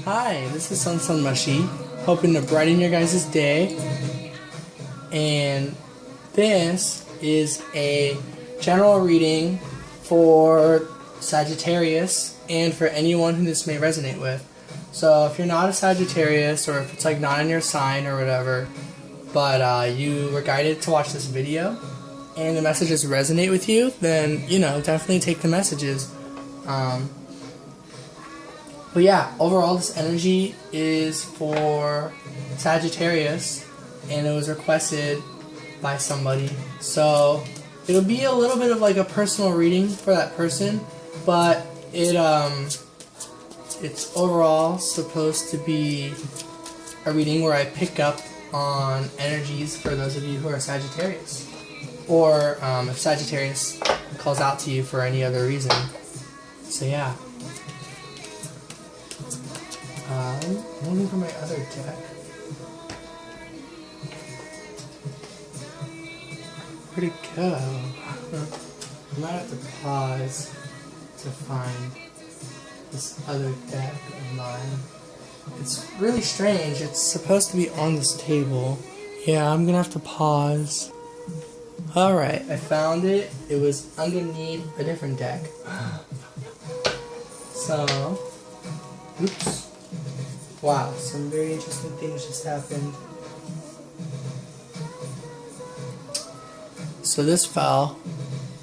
Hi, this is Sun Mushy, hoping to brighten your guys' day. And this is a general reading for Sagittarius and for anyone who this may resonate with. So if you're not a Sagittarius, or if it's like not in your sign or whatever, but you were guided to watch this video and the messages resonate with you, then, you know, definitely take the messages. But yeah, overall this energy is for Sagittarius, and it was requested by somebody. So it'll be a little bit of like a personal reading for that person, but it's overall supposed to be a reading where I pick up on energies for those of you who are Sagittarius, or if Sagittarius calls out to you for any other reason. So yeah. I'm looking for my other deck. Where'd it go? I might have to pause to find this other deck of mine. It's really strange. It's supposed to be on this table. Yeah, I'm gonna have to pause. Alright, I found it. It was underneath a different deck. So, oops. Wow, some very interesting things just happened. So this fell.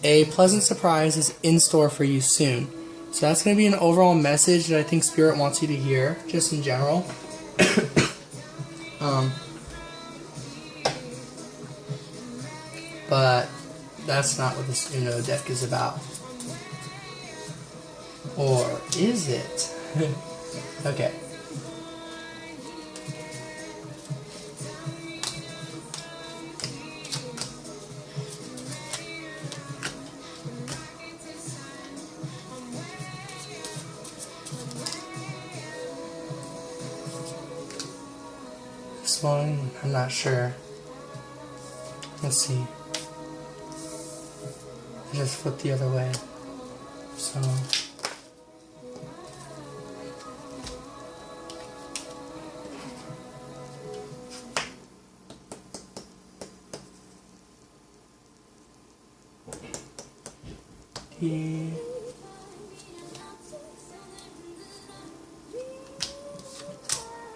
A pleasant surprise is in store for you soon. So that's going to be an overall message that I think Spirit wants you to hear, just in general. But that's not what this Uno deck is about. Or is it? Okay. This one, I'm not sure. Let's see. I just flipped the other way. So.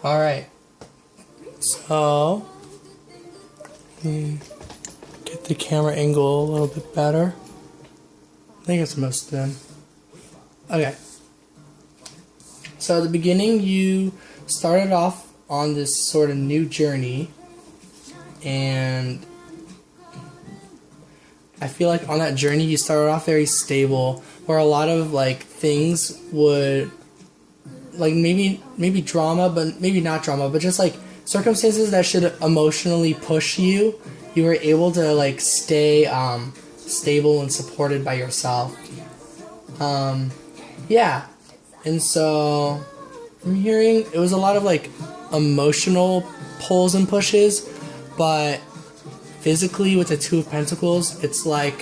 Alright. So, let me get the camera angle a little bit better. I think it's most of them. Okay. So at the beginning, you started off on this sort of new journey, and I feel like on that journey you started off very stable, where a lot of like things would, like maybe drama, but maybe not drama, but just like circumstances that should emotionally push you, you were able to like stay stable and supported by yourself. Yeah, and so I'm hearing it was a lot of like emotional pulls and pushes, but physically with the Two of Pentacles, it's like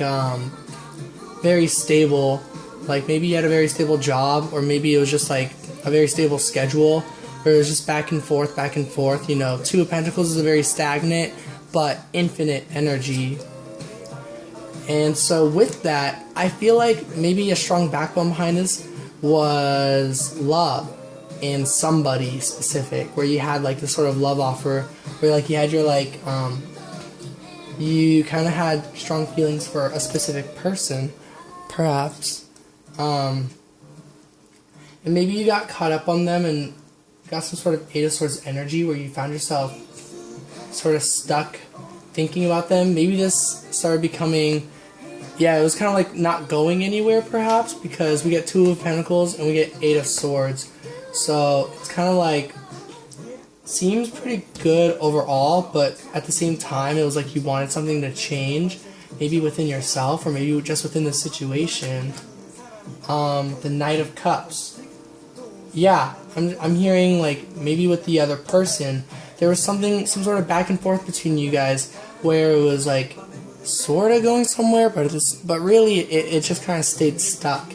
very stable. Like maybe you had a very stable job, or maybe it was just like a very stable schedule, where it was just back and forth, you know. Two of Pentacles is a very stagnant but infinite energy. And so with that, I feel like maybe a strong backbone behind this was love and somebody specific, where you had like this sort of love offer, where like you had your like you kind of had strong feelings for a specific person, perhaps, and maybe you got caught up on them and got some sort of Eight of Swords energy, where you found yourself sort of stuck thinking about them. Maybe this started becoming, yeah, it was kind of like not going anywhere, perhaps, because we get Two of Pentacles and we get Eight of Swords. So it's kind of like, seems pretty good overall, but at the same time, it was like you wanted something to change, maybe within yourself, or maybe just within the situation. The Knight of Cups. Yeah, I'm hearing like maybe with the other person, there was some sort of back and forth between you guys, where it was like sort of going somewhere, but really it just kind of stayed stuck.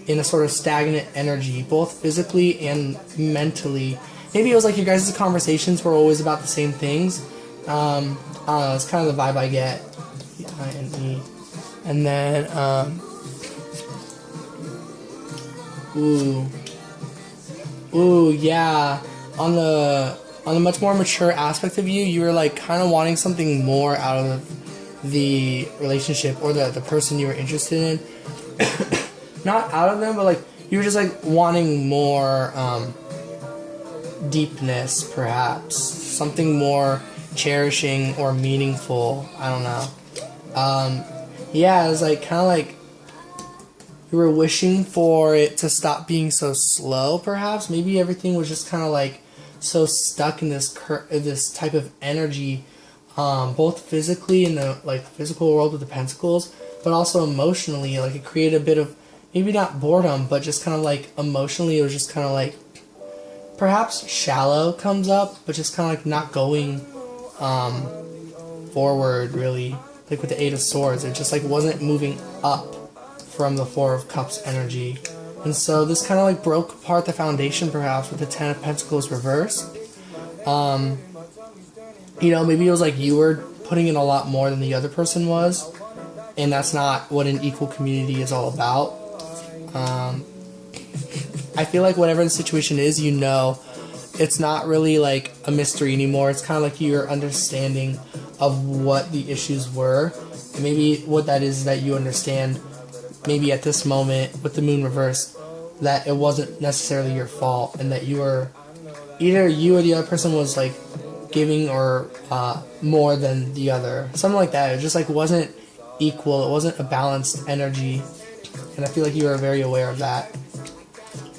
in a sort of stagnant energy, both physically and mentally. Maybe it was like your guys' conversations were always about the same things. I don't know, it's kind of the vibe I get. I-N-E. And then, yeah. On the much more mature aspect of you, you were like kind of wanting something more out of the relationship or the person you were interested in. Not out of them, but like you were just like wanting more deepness, perhaps something more cherishing or meaningful. I don't know. Yeah, it was like kind of like you were wishing for it to stop being so slow. Perhaps maybe everything was just kind of like so stuck in this type of energy, both physically in the like physical world with the pentacles, but also emotionally. Like it created a bit of maybe not boredom, but just kind of like emotionally, it was just kind of like perhaps shallow comes up, but just kind of like not going forward really. Like with the Eight of Swords, it just like wasn't moving up from the Four of Cups energy. And so this kind of like broke apart the foundation perhaps with the Ten of Pentacles reversed. You know, maybe it was like you were putting in a lot more than the other person was, and that's not what an equal community is all about. I feel like whatever the situation is, you know, it's not really like a mystery anymore. It's kind of like your understanding of what the issues were. And maybe what that is that you understand, maybe at this moment with the moon reversed, that it wasn't necessarily your fault, and that you were, either you or the other person was like giving or more than the other. Something like that. It just like wasn't equal. It wasn't a balanced energy. And I feel like you are very aware of that.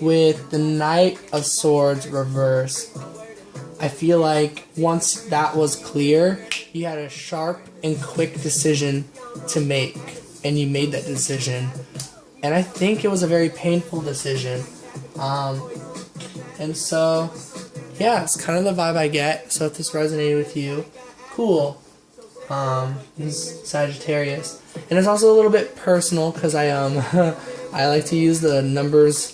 With the Knight of Swords reversed, I feel like once that was clear, you had a sharp and quick decision to make, and you made that decision. And I think it was a very painful decision. And so, yeah, it's kind of the vibe I get. So if this resonated with you, cool. This is Sagittarius. And it's also a little bit personal because I I like to use the numbers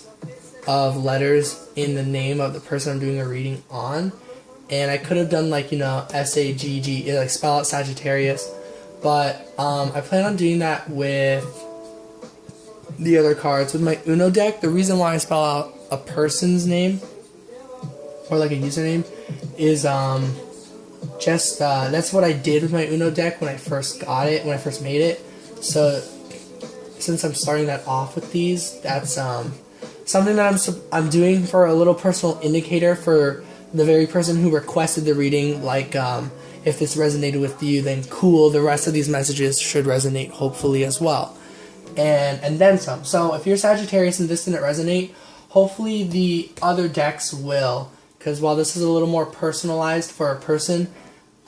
of letters in the name of the person I'm doing a reading on. And I could have done like, you know, S-A-G-G, like spell out Sagittarius. But I plan on doing that with the other cards. With my Uno deck, the reason why I spell out a person's name or like a username is just that's what I did with my Uno deck when I first got it, when I first made it. So since I'm starting that off with these, that's something that I'm doing for a little personal indicator for the very person who requested the reading. Like if this resonated with you, then cool, the rest of these messages should resonate hopefully as well, and then some. So if you're Sagittarius and this didn't resonate, hopefully the other decks will, because while this is a little more personalized for a person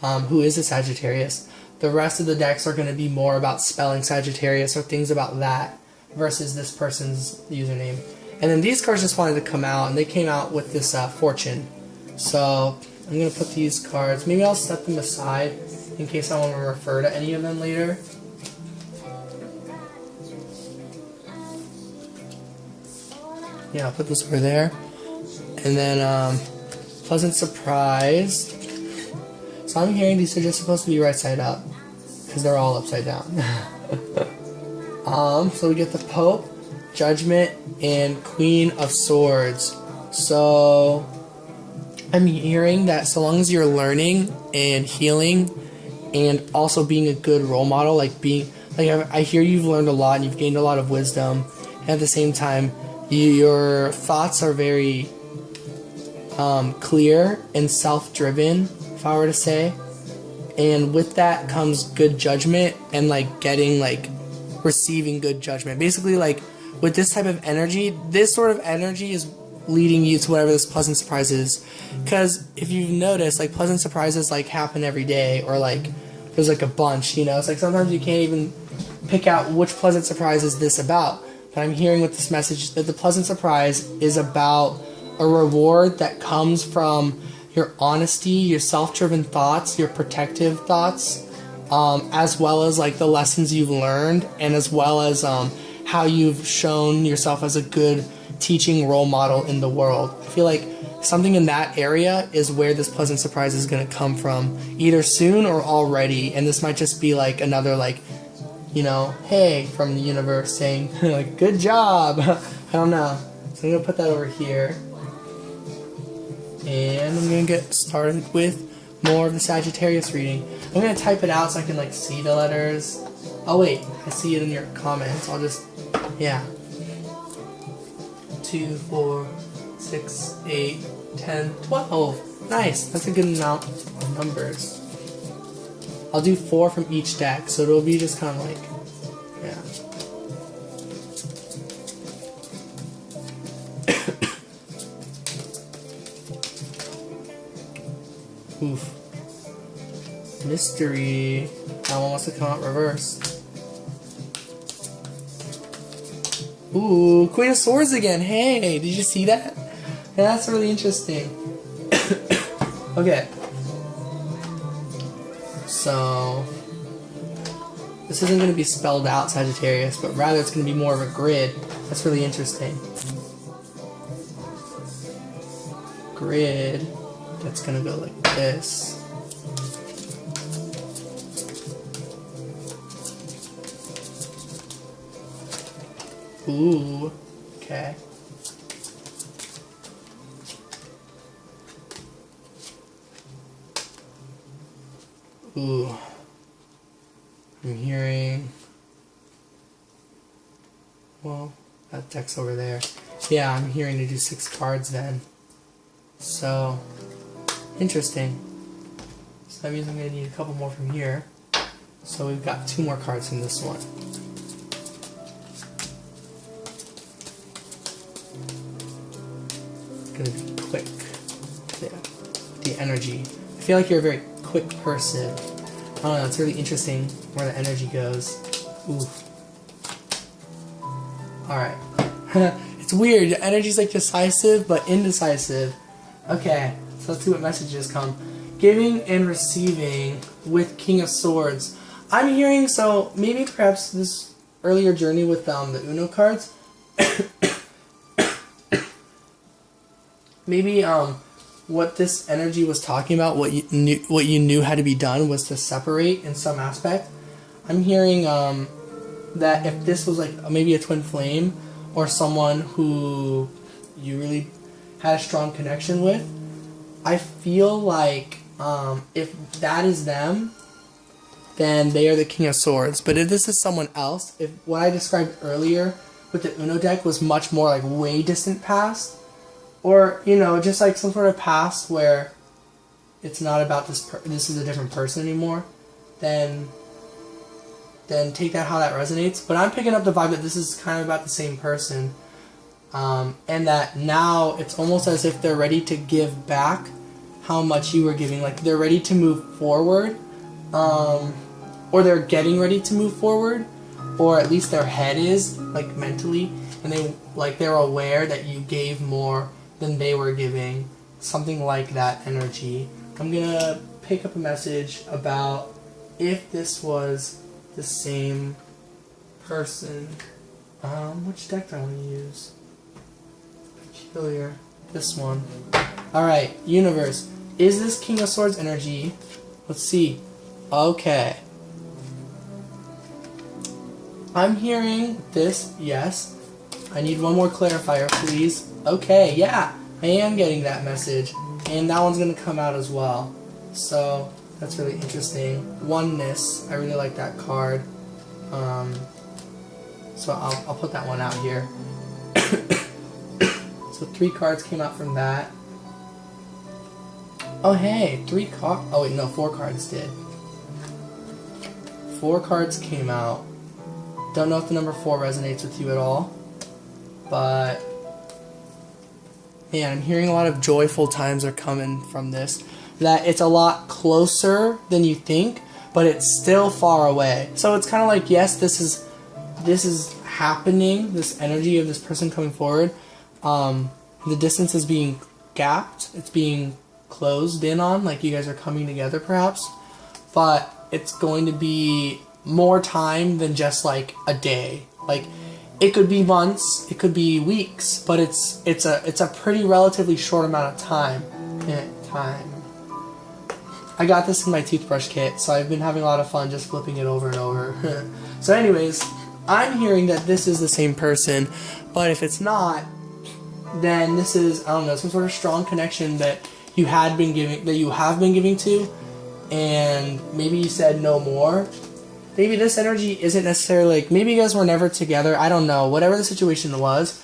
who is a Sagittarius, the rest of the decks are going to be more about spelling Sagittarius or things about that versus this person's username. And then these cards just wanted to come out, and they came out with this fortune. So I'm going to put these cards, maybe I'll set them aside in case I want to refer to any of them later. Yeah, I'll put this over there. And then pleasant surprise. So I'm hearing these are just supposed to be right side up, because they're all upside down. So we get the Pope, Judgment, and Queen of Swords. So I'm hearing that so long as you're learning and healing and also being a good role model, like I hear you've learned a lot and you've gained a lot of wisdom, and at the same time your thoughts are very clear and self-driven, if I were to say. And with that comes good judgment and like getting like receiving good judgment. Basically, like with this type of energy, this sort of energy is leading you to whatever this pleasant surprise is. Because if you've noticed, like pleasant surprises like happen every day, or like there's like a bunch, you know. It's like sometimes you can't even pick out which pleasant surprise is this about. But I'm hearing with this message that the pleasant surprise is about a reward that comes from your honesty, your self-driven thoughts, your protective thoughts, as well as like the lessons you've learned, and as well as how you've shown yourself as a good teaching role model in the world. I feel like something in that area is where this pleasant surprise is going to come from, either soon or already. And this might just be like another, like, you know, hey, from the universe saying, like, good job. I don't know. So I'm going to put that over here. And I'm going to get started with more of the Sagittarius reading. I'm going to type it out so I can, like, see the letters. Oh, wait. I see it in your comments. I'll just, yeah. 2, 4, 6, 8, 10, 12. Nice. That's a good amount of numbers. I'll do 4 from each deck, so it'll be just kind of like, yeah. Oof. Mystery. That one wants to come out reversed. Ooh, Queen of Swords again. Hey, did you see that? Yeah, that's really interesting. Okay. So, this isn't going to be spelled out, Sagittarius, but rather it's going to be more of a grid. That's really interesting. Grid. That's going to go like this. Ooh, okay. Ooh. I'm hearing... Well, that deck's over there. Yeah, I'm hearing to do 6 cards then. So, interesting. So that means I'm going to need a couple more from here. So we've got 2 more cards from this one. Gonna be quick. Yeah. The energy. I feel like you're a very quick person. I don't know, it's really interesting where the energy goes. Ooh. Alright. It's weird. The energy's like decisive but indecisive. Okay, so let's see what messages come. Giving and receiving with King of Swords. I'm hearing, so maybe perhaps this earlier journey with the Uno cards. Maybe what this energy was talking about, what you knew had to be done was to separate in some aspect. I'm hearing that if this was like maybe a twin flame or someone who you really had a strong connection with, I feel like if that is them, then they are the King of Swords. But if this is someone else, if what I described earlier with the Uno deck was much more like way distant past, or, you know, just like some sort of past where it's not about this is a different person anymore, then take that how that resonates. But I'm picking up the vibe that this is kind of about the same person, and that now it's almost as if they're ready to give back how much you were giving. Like they're ready to move forward, or they're getting ready to move forward, or at least their head is, like mentally, and they're aware that you gave more than they were giving, something like that energy. I'm gonna pick up a message about if this was the same person. Which deck do I want to use? Peculiar. This one. Alright, universe. Is this King of Swords energy? Let's see. Okay. I'm hearing this, yes. I need one more clarifier, please. Okay, yeah, I am getting that message, and that one's going to come out as well. So, that's really interesting. Oneness, I really like that card. So I'll put that one out here. So 3 cards came out from that. Oh hey, 3 cards. Oh wait, no, 4 cards did. 4 cards came out. Don't know if the number 4 resonates with you at all, but man, I'm hearing a lot of joyful times are coming from this. That it's a lot closer than you think, but it's still far away. So it's kind of like, yes, this is happening. This energy of this person coming forward. The distance is being gapped. It's being closed in on. Like you guys are coming together, perhaps. But it's going to be more time than just like a day. Like it could be months, it could be weeks, but it's a pretty relatively short amount of time. I got this in my toothbrush kit, so I've been having a lot of fun just flipping it over and over. So anyways, I'm hearing that this is the same person, but if it's not, then this is, I don't know, some sort of strong connection that you have been giving to, and maybe you said no more. Maybe this energy isn't necessarily like, maybe you guys were never together, I don't know, whatever the situation was,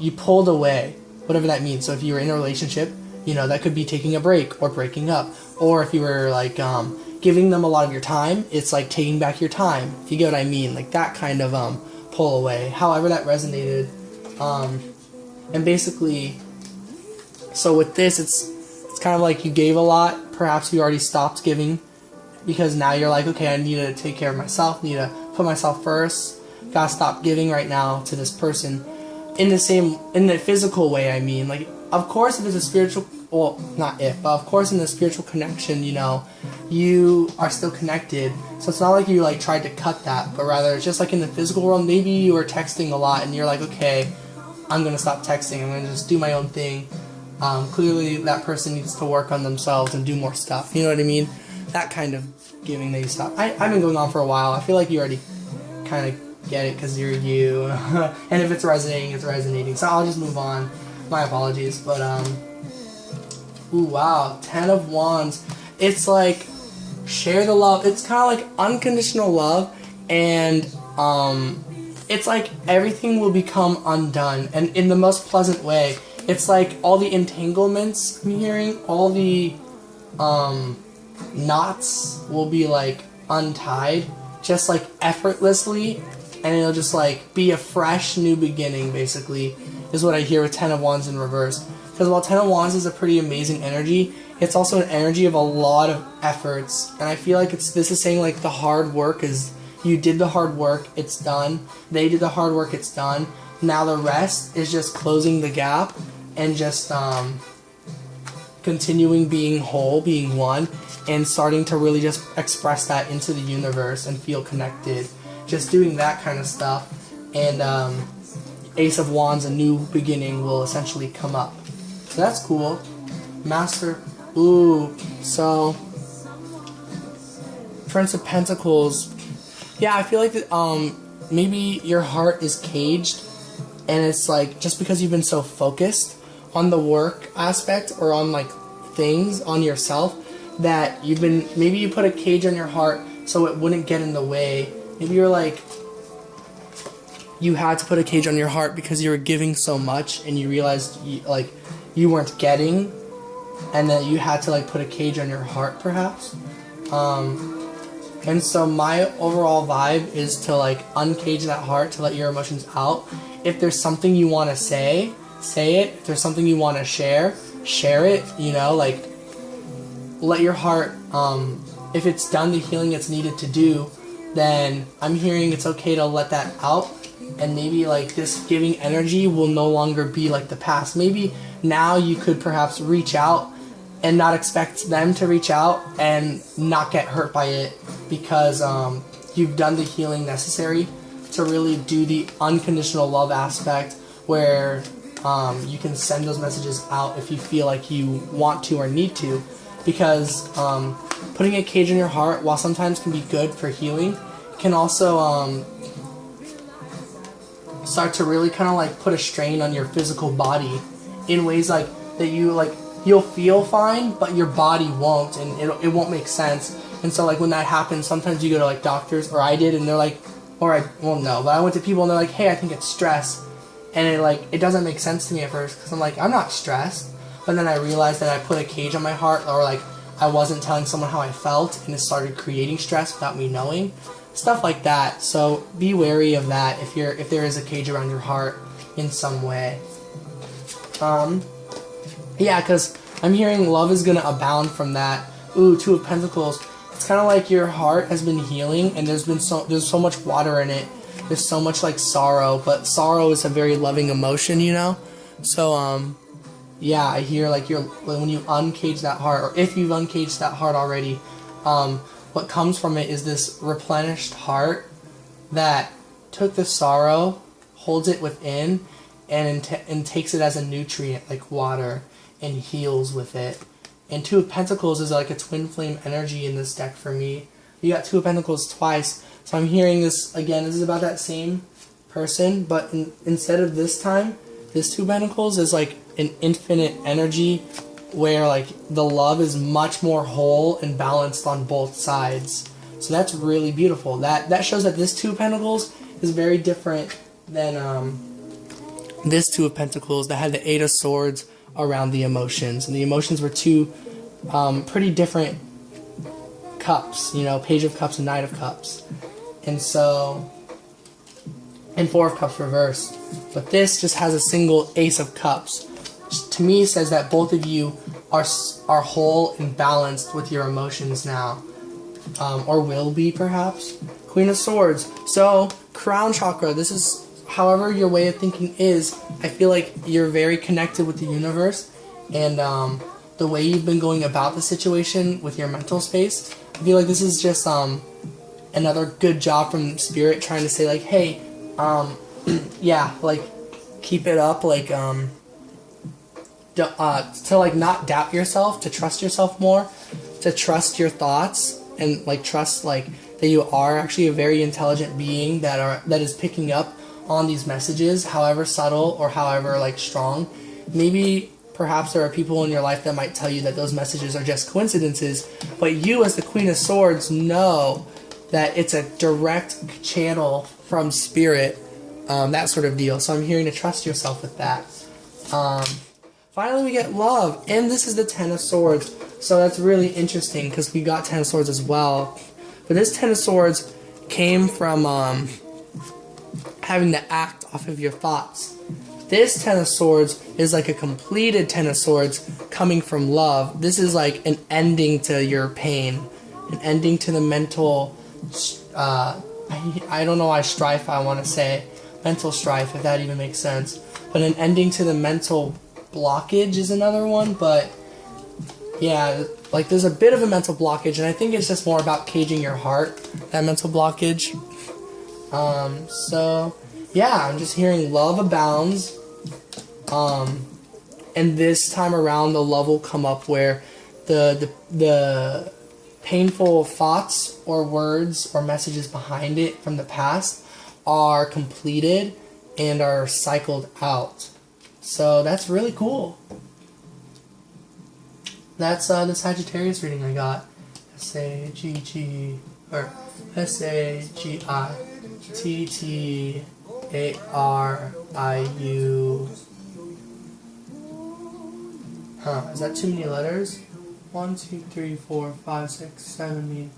you pulled away, whatever that means. So if you were in a relationship, you know, that could be taking a break or breaking up. Or if you were like giving them a lot of your time, it's like taking back your time. If you get what I mean, like that kind of pull away. However that resonated. And basically, so with this, it's kind of like you gave a lot. Perhaps you already stopped giving because now you're like, okay, I need to take care of myself. Need to put myself first. Gotta stop giving right now to this person. In the physical way, I mean, like, of course, if it's a spiritual, well, not if, but of course in the spiritual connection, you know, you are still connected. So it's not like you like tried to cut that, but rather it's just like in the physical world, maybe you were texting a lot and you're like, okay, I'm going to stop texting. I'm going to just do my own thing. Clearly that person needs to work on themselves and do more stuff. You know what I mean? That kind of giving that you stop. I've been going on for a while. I feel like you already kind of get it because you're you. And if it's resonating, it's resonating. So I'll just move on. My apologies. But, ooh, wow. 10 of Wands. It's like, share the love. It's kind of like unconditional love. And, it's like everything will become undone. And in the most pleasant way. It's like all the entanglements I'm hearing, all the, knots will be like untied. Just like effortlessly. And it'll just like be a fresh new beginning, basically. Is what I hear with 10 of Wands in reverse. Because while 10 of Wands is a pretty amazing energy, it's also an energy of a lot of efforts. And I feel like this is saying like the hard work is, you did the hard work, it's done. They did the hard work, it's done. Now the rest is just closing the gap and just continuing being whole, being one, and starting to really just express that into the universe and feel connected. Just doing that kind of stuff. And Ace of Wands, a new beginning will essentially come up. So that's cool. Master, ooh, so Prince of Pentacles. Yeah, I feel like that, maybe your heart is caged, and it's like just because you've been so focused on the work aspect or on like things on yourself that you've been, maybe you put a cage on your heart so it wouldn't get in the way. Maybe you're like, you had to put a cage on your heart because you were giving so much and you realized you weren't getting, and that you had to like put a cage on your heart perhaps. And so my overall vibe is to like uncage that heart, to let your emotions out. If there's something you want to say it. If there's something you want to share it, you know, like let your heart, if it's done the healing it's needed to do, then I'm hearing it's okay to let that out. And maybe like this giving energy will no longer be like the past. Maybe now you could perhaps reach out and not expect them to reach out and not get hurt by it, because you've done the healing necessary to really do the unconditional love aspect where you can send those messages out if you feel like you want to or need to. Because putting a cage in your heart, while sometimes can be good for healing, can also start to really kind of like put a strain on your physical body in ways like that you'll feel fine, but your body won't, and it won't make sense. And so like when that happens, sometimes you go to like doctors, or I did, and they're like, but I went to people and they're like, hey, I think it's stress. And it doesn't make sense to me at first, because I'm like, I'm not stressed. But then I realized that I put a cage on my heart, or like I wasn't telling someone how I felt, and it started creating stress without me knowing. Stuff like that. So be wary of that if there is a cage around your heart in some way. Yeah, because I'm hearing love is going to abound from that. Ooh, Two of Pentacles. It's kind of like your heart has been healing, and there's so much water in it. There's so much like sorrow, but sorrow is a very loving emotion, you know? So, yeah, I hear like when you uncage that heart, or if you've uncaged that heart already, what comes from it is this replenished heart that took the sorrow holds it within and takes it as a nutrient like water and heals with it. And Two of Pentacles is like a twin flame energy in this deck for me. You got Two of Pentacles twice. So I'm hearing this, again, this is about that same person, but instead of this time, this Two of Pentacles is like an infinite energy where like the love is much more whole and balanced on both sides. So that's really beautiful. That shows that this Two of Pentacles is very different than this Two of Pentacles that had the Eight of Swords around the emotions. And the emotions were two pretty different cups, you know, Page of Cups and Knight of Cups. And so, and Four of Cups reversed. But this just has a single Ace of Cups, which to me says that both of you are whole and balanced with your emotions now. Or will be, perhaps. Queen of Swords. So, crown chakra, this is, however your way of thinking is, I feel like you're very connected with the universe, and the way you've been going about the situation with your mental space, I feel like this is just another good job from Spirit trying to say like, hey, yeah, like, keep it up, like, to like not doubt yourself, to trust yourself more, to trust your thoughts, and like trust like that you are actually a very intelligent being that is picking up on these messages, however subtle or however like strong. Maybe perhaps there are people in your life that might tell you that those messages are just coincidences, but you as the Queen of Swords know that it's a direct channel from Spirit, that sort of deal. So I'm hearing to trust yourself with that. Finally we get love, and this is the Ten of Swords, so that's really interesting because we got Ten of Swords as well. But this Ten of Swords came from having to act off of your thoughts. This Ten of Swords is like a completed Ten of Swords coming from love. This is like an ending to your pain, an ending to the mental, I don't know why strife I want to say, mental strife, if that even makes sense. But an ending to the mental blockage is another one, but yeah, like there's a bit of a mental blockage, and I think it's just more about caging your heart, that mental blockage. So yeah, I'm just hearing love abounds, and this time around the love will come up where the painful thoughts or words or messages behind it from the past are completed and are cycled out. So that's really cool. That's the Sagittarius reading I got. S-A-G-G, or S-A-G-I-T-T-A-R-I-U. Huh, is that too many letters? 1, 2, 3, 4, 5, 6, 7,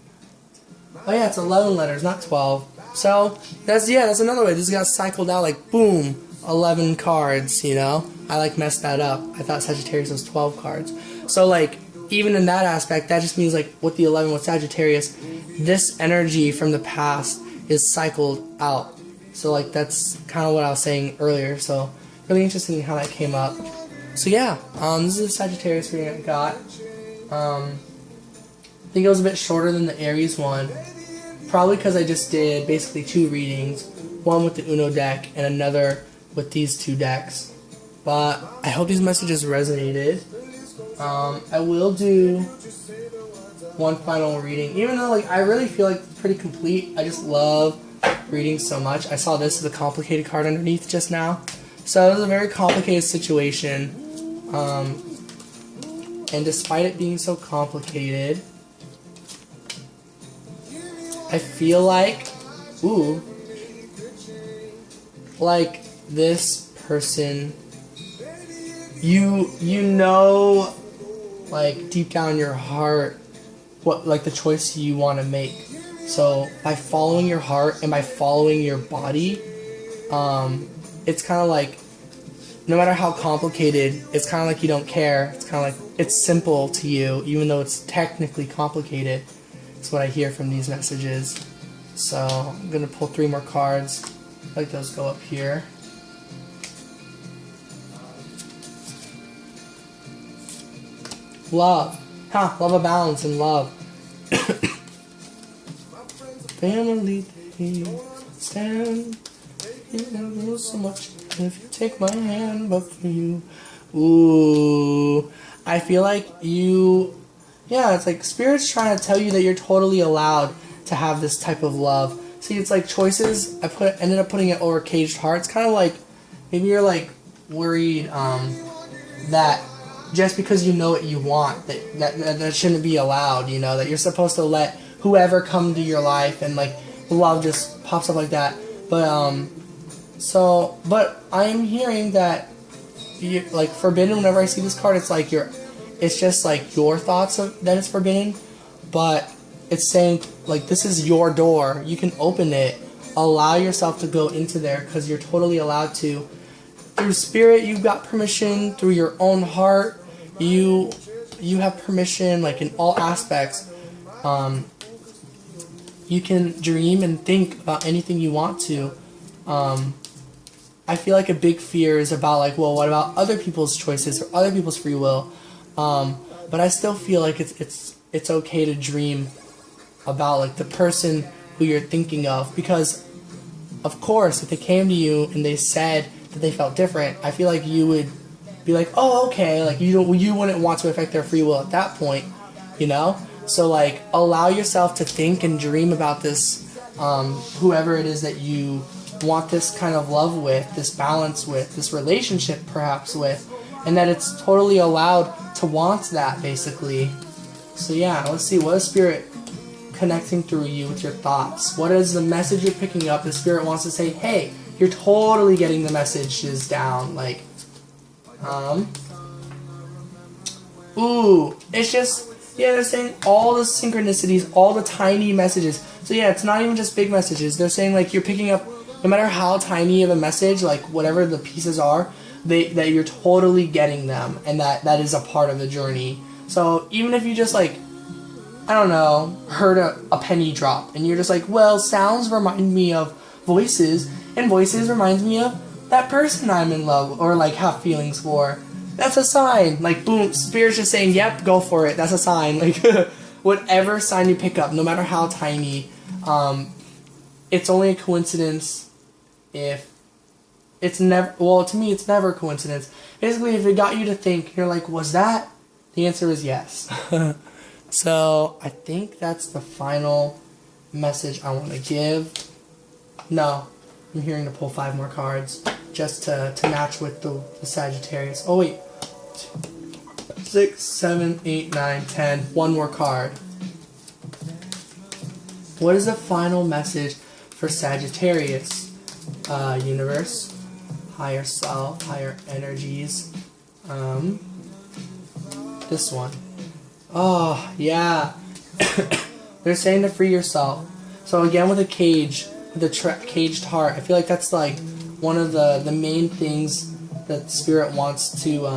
8. Oh yeah, it's 11 letters, not 12. So, that's another way. This got cycled out like, boom, 11 cards, you know? I like messed that up. I thought Sagittarius was 12 cards. So like, even in that aspect, that just means like with the 11 with Sagittarius, this energy from the past is cycled out. So like that's kind of what I was saying earlier. So really interesting how that came up. So yeah, this is the Sagittarius reading I got. I think it was a bit shorter than the Aries one. Probably because I just did basically 2 readings. One with the Uno deck and another with these 2 decks. But I hope these messages resonated. I will do one final reading, even though like I really feel like it's pretty complete. I just love reading so much. I saw this as a complicated card underneath just now, so it was a very complicated situation. And despite it being so complicated, I feel like, ooh, like this person, you know, like deep down in your heart, what like the choice you want to make. So by following your heart and by following your body, it's kind of like, no matter how complicated, it's kind of like you don't care. It's kind of like it's simple to you, even though it's technically complicated. That's what I hear from these messages. So I'm gonna pull 3 more cards. Like those go up here. Love. Love abounds in love. Family, they stand You so much if you take my hand, but for you. Ooh. I feel like it's like Spirit's trying to tell you that you're totally allowed to have this type of love. See, it's like choices. Ended up putting it over caged heart. It's kind of like maybe you're like worried that just because you know what you want that shouldn't be allowed. You know, that you're supposed to let whoever come to your life and like love just pops up like that. But but I'm hearing that like forbidden. Whenever I see this card, it's like it's just like your thoughts that it's forbidden, but it's saying like this is your door. You can open it. Allow yourself to go into there because you're totally allowed to. Through Spirit, you've got permission. Through your own heart, you have permission. Like in all aspects, you can dream and think about anything you want to. I feel like a big fear is about like, well, what about other people's choices or other people's free will? But I still feel like it's okay to dream about like the person who you're thinking of, because of course if they came to you and they said that they felt different, I feel like you would be like, oh, okay, like you wouldn't want to affect their free will at that point, you know? So like allow yourself to think and dream about this, whoever it is that you want this kind of love with, this balance with, this relationship perhaps with, and that it's totally allowed to want that, basically. So yeah, let's see, what is Spirit connecting through you with your thoughts? What is the message you're picking up? The Spirit wants to say, hey, you're totally getting the messages down. Like, ooh, it's just, yeah, they're saying all the synchronicities, all the tiny messages. So yeah, it's not even just big messages. They're saying like you're picking up, no matter how tiny of a message, like whatever the pieces are, that you're totally getting them, and that is a part of the journey. So even if you just like, I don't know, heard a penny drop, and you're just like, well, sounds remind me of voices, and voices reminds me of that person I'm in love or like have feelings for. That's a sign. Like, boom, Spirit's just saying, yep, go for it. That's a sign. Like, whatever sign you pick up, no matter how tiny, it's only a coincidence if it's never, well, to me, it's never a coincidence. Basically, if it got you to think, you're like, was that? The answer is yes. So, I think that's the final message I want to give. No, I'm hearing to pull 5 more cards just to match with the Sagittarius. Oh, wait. 6, 7, 8, 9, 10. One more card. What is the final message for Sagittarius? Universe, higher self, higher energies. This one. Oh, yeah. They're saying to free yourself. So again, with a cage, with a caged heart, I feel like that's like one of the main things that Spirit wants to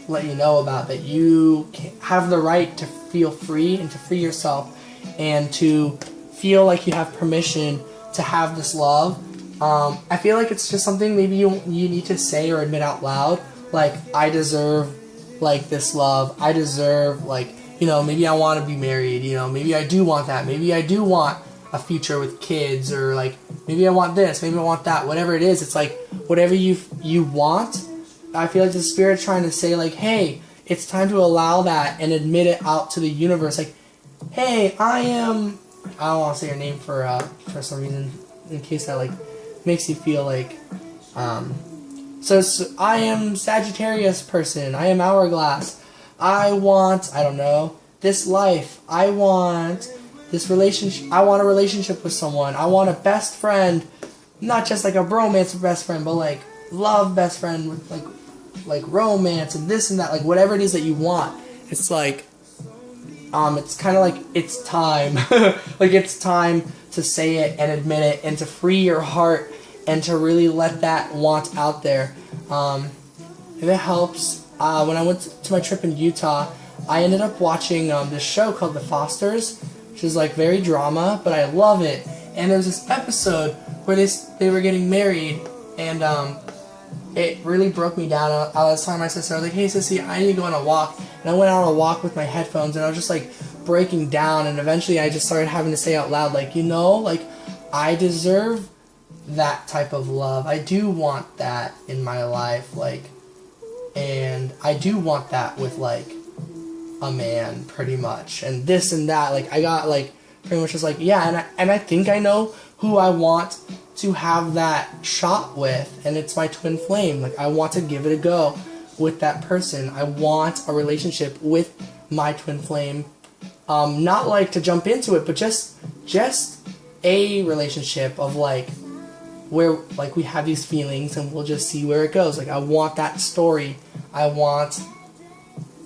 let you know about, that you have the right to feel free and to free yourself and to feel like you have permission to have this love. I feel like it's just something maybe you need to say or admit out loud, like, I deserve like this love, I deserve, like, you know, maybe I want to be married, you know, maybe I do want that, maybe I do want a future with kids, or like, maybe I want this, maybe I want that, whatever it is, it's like, whatever you want, I feel like the Spirit's trying to say, like, hey, it's time to allow that and admit it out to the universe, like, hey, I don't want to say your name for some reason, in case that, like, makes you feel like, so I am Sagittarius person, I am Hourglass, I want, I don't know, this life, I want this relationship, I want a relationship with someone, I want a best friend, not just like a bromance best friend, but like love best friend with like romance and this and that, like whatever it is that you want. It's like, it's kind of like, it's time, like it's time to say it and admit it and to free your heart and to really let that want out there. If it helps, when I went to my trip in Utah, I ended up watching this show called The Fosters, which is like very drama, but I love it. And there was this episode where they were getting married, and it really broke me down. I was telling my sister, I was like, hey sissy, I need to go on a walk. And I went on a walk with my headphones, and I was just like breaking down, and eventually I just started having to say out loud, like, you know, like, I deserve that type of love. I do want that in my life, like, and I do want that with, like, a man, pretty much, and this and that. Like, I got, like, pretty much just like, yeah, and I think I know who I want to have that shot with, and it's my twin flame. Like, I want to give it a go with that person. I want a relationship with my twin flame. Not like to jump into it, but just a relationship of, like, where, like, we have these feelings and we'll just see where it goes. Like, I want that story. I want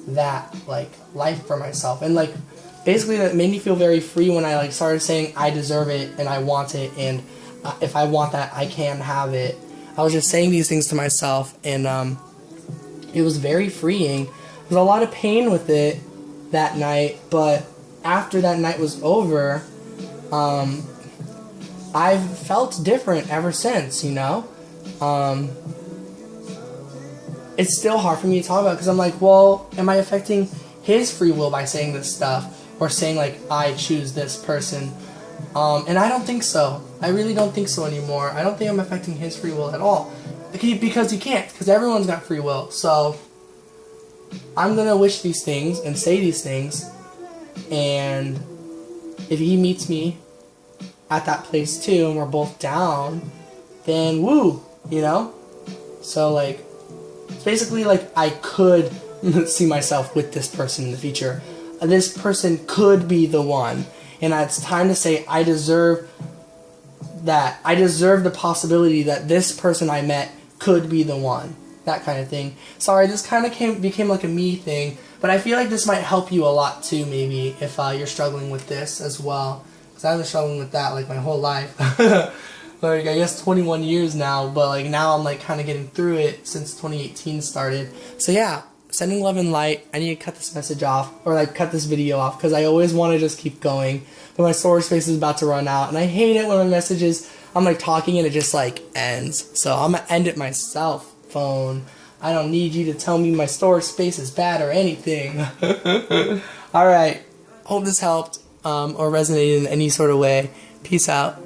that, like, life for myself. And, like, basically that made me feel very free when I, like, started saying I deserve it and I want it, and if I want that, I can have it. I was just saying these things to myself, and it was very freeing. There was a lot of pain with it that night, but after that night was over, I've felt different ever since, you know? It's still hard for me to talk about, because I'm like, well, am I affecting his free will by saying this stuff? Or saying, like, I choose this person? And I don't think so. I really don't think so anymore. I don't think I'm affecting his free will at all. Because you can't. Because everyone's got free will. So, I'm going to wish these things and say these things. And if he meets me at that place too, and we're both down, then woo, you know? So, like, it's basically like I could see myself with this person in the future. This person could be the one. And it's time to say I deserve that. I deserve the possibility that this person I met could be the one. That kind of thing. Sorry, this kind of became like a me thing. But I feel like this might help you a lot too, maybe, if you're struggling with this as well. Because I've been struggling with that, like, my whole life. Like, I guess 21 years now. But, like, now I'm, like, kind of getting through it since 2018 started. So, yeah. Sending love and light. I need to cut this message off, or, like, cut this video off, because I always want to just keep going, but my storage space is about to run out, and I hate it when my messages, I'm, like, talking and it just, like, ends. So I'm gonna end it myself, phone. I don't need you to tell me my storage space is bad or anything. Alright, hope this helped, or resonated in any sort of way. Peace out.